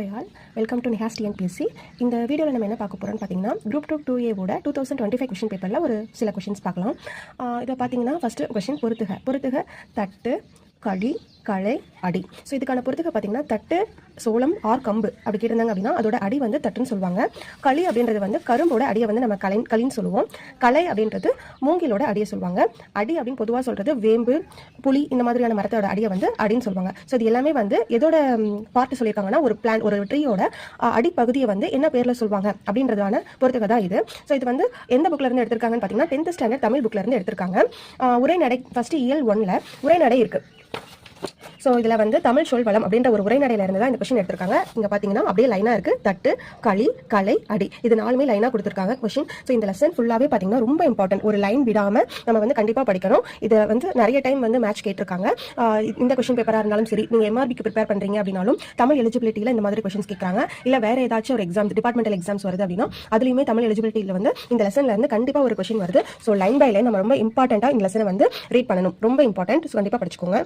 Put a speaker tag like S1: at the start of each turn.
S1: Hi all, welcome to Nihas TNPSC. இந்த வீடியோவில் நம்ம என்ன பார்க்க போகிறோம்னு பார்த்தீங்கன்னா குரூப் 2A ஓட 2025 கொஷின் பேப்பரில் ஒரு சில கொஷின்ஸ் பார்க்கலாம். இதை பார்த்தீங்கன்னா ஃபஸ்ட்டு கொஷின் பொறுத்துக தட்டு களி களை அடி. ஸோ இதுக்கான பொறுத்துக்க பார்த்தீங்கன்னா தட்டு சோளம் ஆர் கம்பு அப்படி கேட்டிருந்தாங்க அப்படின்னா அதோட அடி வந்து தட்டுன்னு சொல்லுவாங்க. களி அப்படின்றது வந்து கரும்போட அடியை வந்து நம்ம களின்னு சொல்லுவோம். களை அப்படின்றது மூங்கிலோட அடியை சொல்லுவாங்க. அடி அப்படின்னு பொதுவாக சொல்கிறது வேம்பு புளி இந்த மாதிரியான மரத்தோட அடியை வந்து அடின்னு சொல்லுவாங்க. ஸோ இது எல்லாமே வந்து எதோட பார்ட்டு சொல்லியிருக்காங்கன்னா ஒரு ட்ரீயோட அடிப்பகுதியை வந்து என்ன பேரில் சொல்லுவாங்க அப்படின்றதான பொறுத்துக்க தான் இது. ஸோ இது வந்து எந்த புக்கில் இருந்து எடுத்திருக்காங்கன்னு பார்த்தீங்கன்னா 10th ஸ்டாண்டர்ட் தமிழ் புக்கில் இருந்து எடுத்திருக்காங்க. உரைநடை ஃபர்ஸ்ட் இயல் 1ல் உரைநடை இருக்குது. ஸோ இதில் வந்து தமிழ் சொல் வளம் அப்படின்ற ஒரு உரைநடையில இருந்து தான் இந்த கொஸ்டின் எடுத்திருக்காங்க. இங்கே பார்த்தீங்கன்னா அப்படியே லைனாக இருக்குது தட்டு களி களை அடி இது நாலுமே லைனாக கொடுத்துருக்காங்க கொஸ்டின். ஸோ இந்த லெசன் ஃபுல்லாகவே பார்த்தீங்கன்னா ரொம்ப இம்பார்ட்டன்ட். ஒரு லைன் விடாமல் நம்ம வந்து கண்டிப்பாக படிக்கணும். இதை வந்து நிறைய டைம் வந்து மேட்ச் கேட்டிருக்காங்க. இந்த கொஸ்டின் பேப்பராக இருந்தாலும் சரி, நீங்கள் எம்ஆர்பிக்கு ப்ரிப்பேர் பண்ணுறீங்க அப்படின்னாலும் தமிழ் எலிஜிபிலிட்டியில் இந்த மாதிரி கொஸ்டின்ஸ் கேட்குறாங்க. இல்லை வேறு ஏதாச்சும் ஒரு எக்ஸாம் டிபார்ட்மெண்டல் எக்ஸாம்ஸ் வருது அப்படின்னா அதுலேயுமே தமிழ் எலிஜிபிலிட்டியில் வந்து இந்த லெசனில் இருந்து கண்டிப்பாக ஒரு கொஸ்டின் வருது. ஸோ லைன் பை லைன் நம்ம ரொம்ப இம்பார்ட்டண்ட்டாக இந்த லெசனை வந்து ரீட் பண்ணணும். ரொம்ப இம்பார்ட்டன்ட். ஸோ கண்டிப்பாக படிச்சுக்கோங்க.